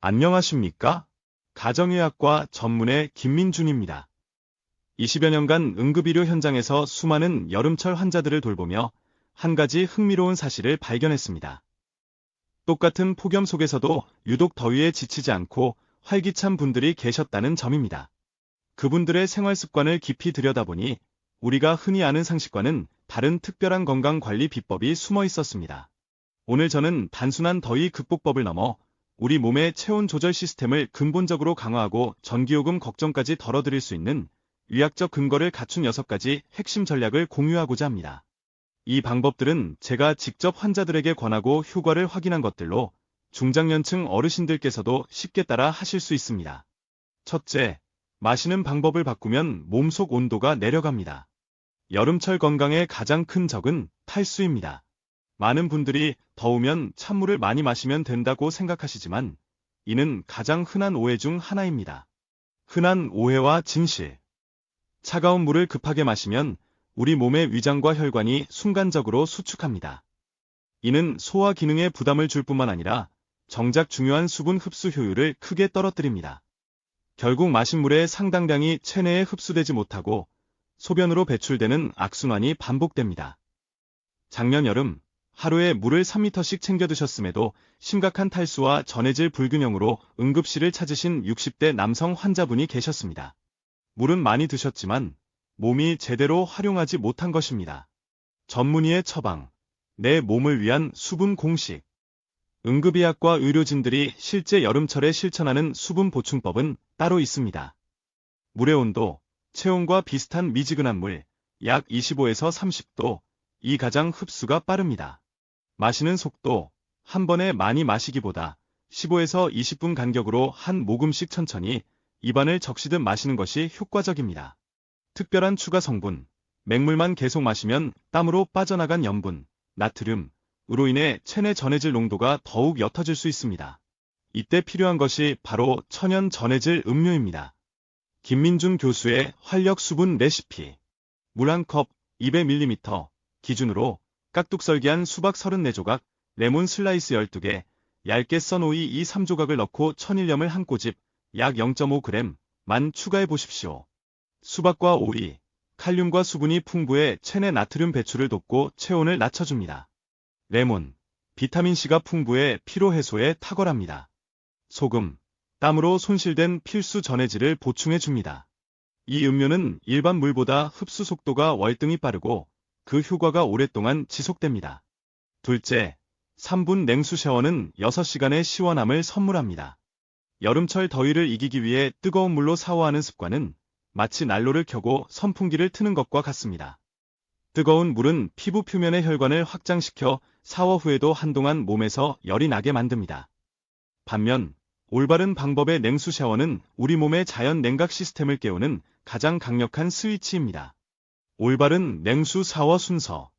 안녕하십니까? 가정의학과 전문의 김민준입니다. 20여 년간 응급의료 현장에서 수많은 여름철 환자들을 돌보며 한 가지 흥미로운 사실을 발견했습니다. 똑같은 폭염 속에서도 유독 더위에 지치지 않고 활기찬 분들이 계셨다는 점입니다. 그분들의 생활 습관을 깊이 들여다보니 우리가 흔히 아는 상식과는 다른 특별한 건강관리 비법이 숨어 있었습니다. 오늘 저는 단순한 더위 극복법을 넘어 우리 몸의 체온 조절 시스템을 근본적으로 강화하고 전기요금 걱정까지 덜어드릴 수 있는 의학적 근거를 갖춘 6가지 핵심 전략을 공유하고자 합니다. 이 방법들은 제가 직접 환자들에게 권하고 효과를 확인한 것들로 중장년층 어르신들께서도 쉽게 따라 하실 수 있습니다. 첫째, 마시는 방법을 바꾸면 몸속 온도가 내려갑니다. 여름철 건강의 가장 큰 적은 탈수입니다. 많은 분들이 더우면 찬물을 많이 마시면 된다고 생각하시지만 이는 가장 흔한 오해 중 하나입니다. 흔한 오해와 진실. 차가운 물을 급하게 마시면 우리 몸의 위장과 혈관이 순간적으로 수축합니다. 이는 소화 기능에 부담을 줄 뿐만 아니라 정작 중요한 수분 흡수 효율을 크게 떨어뜨립니다. 결국 마신 물의 상당량이 체내에 흡수되지 못하고 소변으로 배출되는 악순환이 반복됩니다. 작년 여름 하루에 물을 3리터씩 챙겨 드셨음에도 심각한 탈수와 전해질 불균형으로 응급실을 찾으신 60대 남성 환자분이 계셨습니다. 물은 많이 드셨지만 몸이 제대로 활용하지 못한 것입니다. 전문의의 처방, 내 몸을 위한 수분 공식. 응급의학과 의료진들이 실제 여름철에 실천하는 수분 보충법은 따로 있습니다. 물의 온도, 체온과 비슷한 미지근한 물, 약 25에서 30도, 이 가장 흡수가 빠릅니다. 마시는 속도, 한 번에 많이 마시기보다 15에서 20분 간격으로 한 모금씩 천천히 입안을 적시듯 마시는 것이 효과적입니다. 특별한 추가 성분, 맹물만 계속 마시면 땀으로 빠져나간 염분, 나트륨으로 인해 체내 전해질 농도가 더욱 옅어질 수 있습니다. 이때 필요한 것이 바로 천연 전해질 음료입니다. 김민준 교수의 활력 수분 레시피. 물 한 컵 200ml 기준으로 깍둑썰기한 수박 34조각, 레몬 슬라이스 12개, 얇게 썬 오이 2-3조각을 넣고 천일염을 한 꼬집, 약 0.5g만 추가해 보십시오. 수박과 오이, 칼륨과 수분이 풍부해 체내 나트륨 배출을 돕고 체온을 낮춰줍니다. 레몬, 비타민C가 풍부해 피로 해소에 탁월합니다. 소금, 땀으로 손실된 필수 전해질을 보충해줍니다. 이 음료는 일반 물보다 흡수 속도가 월등히 빠르고 그 효과가 오랫동안 지속됩니다. 둘째, 3분 냉수 샤워는 6시간의 시원함을 선물합니다. 여름철 더위를 이기기 위해 뜨거운 물로 샤워하는 습관은 마치 난로를 켜고 선풍기를 트는 것과 같습니다. 뜨거운 물은 피부 표면의 혈관을 확장시켜 샤워 후에도 한동안 몸에서 열이 나게 만듭니다. 반면 올바른 방법의 냉수 샤워는 우리 몸의 자연 냉각 시스템을 깨우는 가장 강력한 스위치입니다. 올바른 냉수 샤워 순서.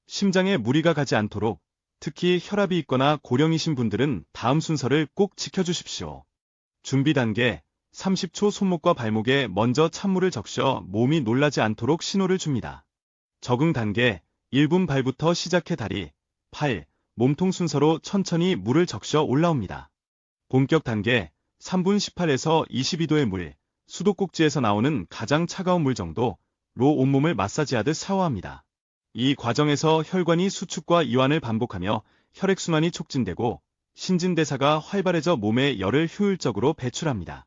심장에 무리가 가지 않도록, 특히 혈압이 있거나 고령이신 분들은 다음 순서를 꼭 지켜주십시오. 준비 단계, 30초 손목과 발목에 먼저 찬물을 적셔 몸이 놀라지 않도록 신호를 줍니다. 적응 단계, 1분 발부터 시작해 다리, 팔, 몸통 순서로 천천히 물을 적셔 올라옵니다. 본격 단계, 3분 18에서 22도의 물, 수도꼭지에서 나오는 가장 차가운 물 정도로 온몸을 마사지하듯 샤워합니다. 이 과정에서 혈관이 수축과 이완을 반복하며 혈액순환이 촉진되고 신진대사가 활발해져 몸의 열을 효율적으로 배출합니다.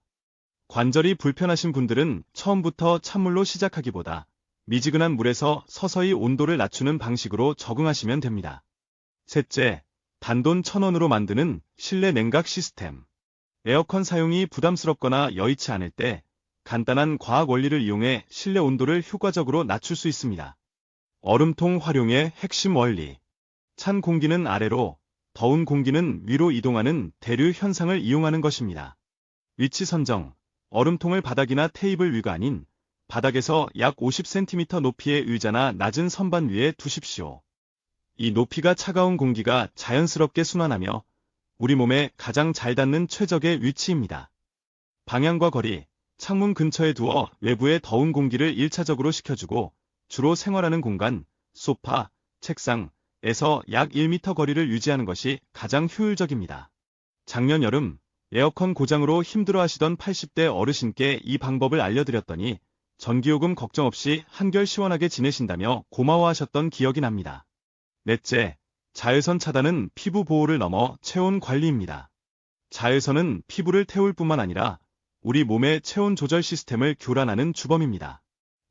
관절이 불편하신 분들은 처음부터 찬물로 시작하기보다 미지근한 물에서 서서히 온도를 낮추는 방식으로 적응하시면 됩니다. 셋째, 단돈 1,000원으로 만드는 실내 냉각 시스템. 에어컨 사용이 부담스럽거나 여의치 않을 때 간단한 과학 원리를 이용해 실내 온도를 효과적으로 낮출 수 있습니다. 얼음통 활용의 핵심 원리. 찬 공기는 아래로, 더운 공기는 위로 이동하는 대류 현상을 이용하는 것입니다. 위치 선정. 얼음통을 바닥이나 테이블 위가 아닌 바닥에서 약 50cm 높이의 의자나 낮은 선반 위에 두십시오. 이 높이가 차가운 공기가 자연스럽게 순환하며 우리 몸에 가장 잘 닿는 최적의 위치입니다. 방향과 거리. 창문 근처에 두어 외부의 더운 공기를 1차적으로 식혀주고 주로 생활하는 공간, 소파, 책상에서 약 1m 거리를 유지하는 것이 가장 효율적입니다. 작년 여름 에어컨 고장으로 힘들어하시던 80대 어르신께 이 방법을 알려드렸더니 전기요금 걱정 없이 한결 시원하게 지내신다며 고마워하셨던 기억이 납니다. 넷째, 자외선 차단은 피부 보호를 넘어 체온 관리입니다. 자외선은 피부를 태울 뿐만 아니라 우리 몸의 체온 조절 시스템을 교란하는 주범입니다.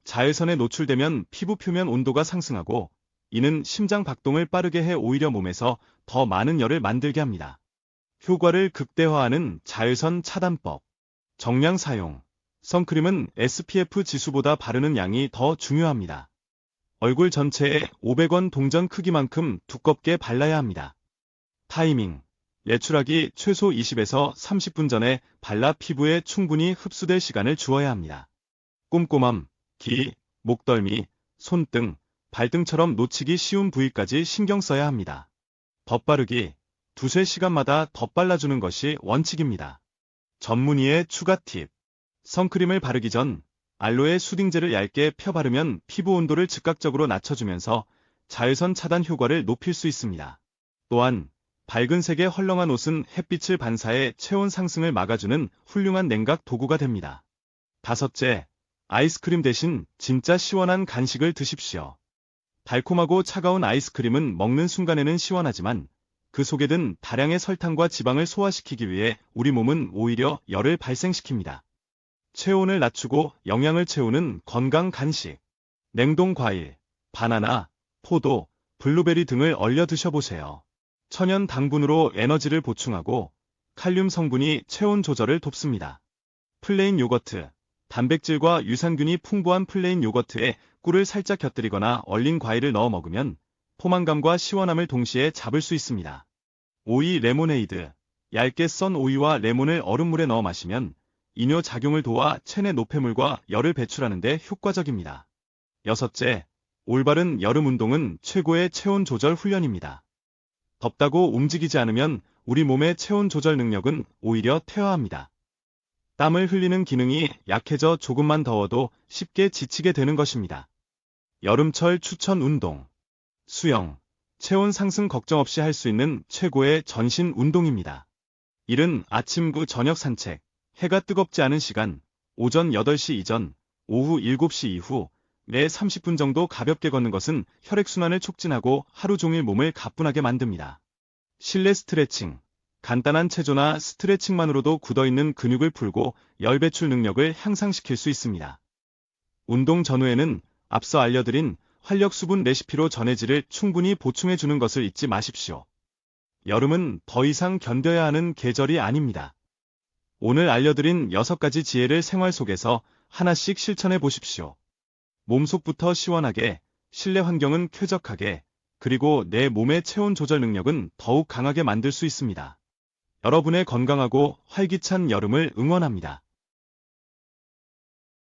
자외선에 노출되면 피부 표면 온도가 상승하고 이는 심장 박동을 빠르게 해 오히려 몸에서 더 많은 열을 만들게 합니다. 효과를 극대화하는 자외선 차단법. 정량 사용. 선크림은 SPF 지수보다 바르는 양이 더 중요합니다. 얼굴 전체에 500원 동전 크기만큼 두껍게 발라야 합니다. 타이밍. 외출하기 최소 20에서 30분 전에 발라 피부에 충분히 흡수될 시간을 주어야 합니다. 꼼꼼함. 귀, 목덜미, 손등, 발등처럼 놓치기 쉬운 부위까지 신경 써야 합니다. 덧바르기. 두세 시간마다 덧발라주는 것이 원칙입니다. 전문의의 추가 팁. 선크림을 바르기 전 알로에 수딩젤을 얇게 펴 바르면 피부 온도를 즉각적으로 낮춰주면서 자외선 차단 효과를 높일 수 있습니다. 또한 밝은 색의 헐렁한 옷은 햇빛을 반사해 체온 상승을 막아주는 훌륭한 냉각 도구가 됩니다. 다섯째, 아이스크림 대신 진짜 시원한 간식을 드십시오. 달콤하고 차가운 아이스크림은 먹는 순간에는 시원하지만 그 속에 든 다량의 설탕과 지방을 소화시키기 위해 우리 몸은 오히려 열을 발생시킵니다. 체온을 낮추고 영양을 채우는 건강 간식. 냉동 과일, 바나나, 포도, 블루베리 등을 얼려 드셔보세요. 천연 당분으로 에너지를 보충하고 칼륨 성분이 체온 조절을 돕습니다. 플레인 요거트. 단백질과 유산균이 풍부한 플레인 요거트에 꿀을 살짝 곁들이거나 얼린 과일을 넣어 먹으면 포만감과 시원함을 동시에 잡을 수 있습니다. 오이 레모네이드. 얇게 썬 오이와 레몬을 얼음물에 넣어 마시면 이뇨 작용을 도와 체내 노폐물과 열을 배출하는 데 효과적입니다. 여섯째, 올바른 여름 운동은 최고의 체온 조절 훈련입니다. 덥다고 움직이지 않으면 우리 몸의 체온 조절 능력은 오히려 퇴화합니다. 땀을 흘리는 기능이 약해져 조금만 더워도 쉽게 지치게 되는 것입니다. 여름철 추천 운동. 수영. 체온 상승 걱정 없이 할 수 있는 최고의 전신 운동입니다. 이른 아침 구 저녁 산책, 해가 뜨겁지 않은 시간, 오전 8시 이전, 오후 7시 이후, 매 30분 정도 가볍게 걷는 것은 혈액순환을 촉진하고 하루 종일 몸을 가뿐하게 만듭니다. 실내 스트레칭. 간단한 체조나 스트레칭만으로도 굳어있는 근육을 풀고 열 배출 능력을 향상시킬 수 있습니다. 운동 전후에는 앞서 알려드린 활력 수분 레시피로 전해질을 충분히 보충해주는 것을 잊지 마십시오. 여름은 더 이상 견뎌야 하는 계절이 아닙니다. 오늘 알려드린 6가지 지혜를 생활 속에서 하나씩 실천해 보십시오. 몸속부터 시원하게, 실내 환경은 쾌적하게, 그리고 내 몸의 체온 조절 능력은 더욱 강하게 만들 수 있습니다. 여러분의 건강하고 활기찬 여름을 응원합니다.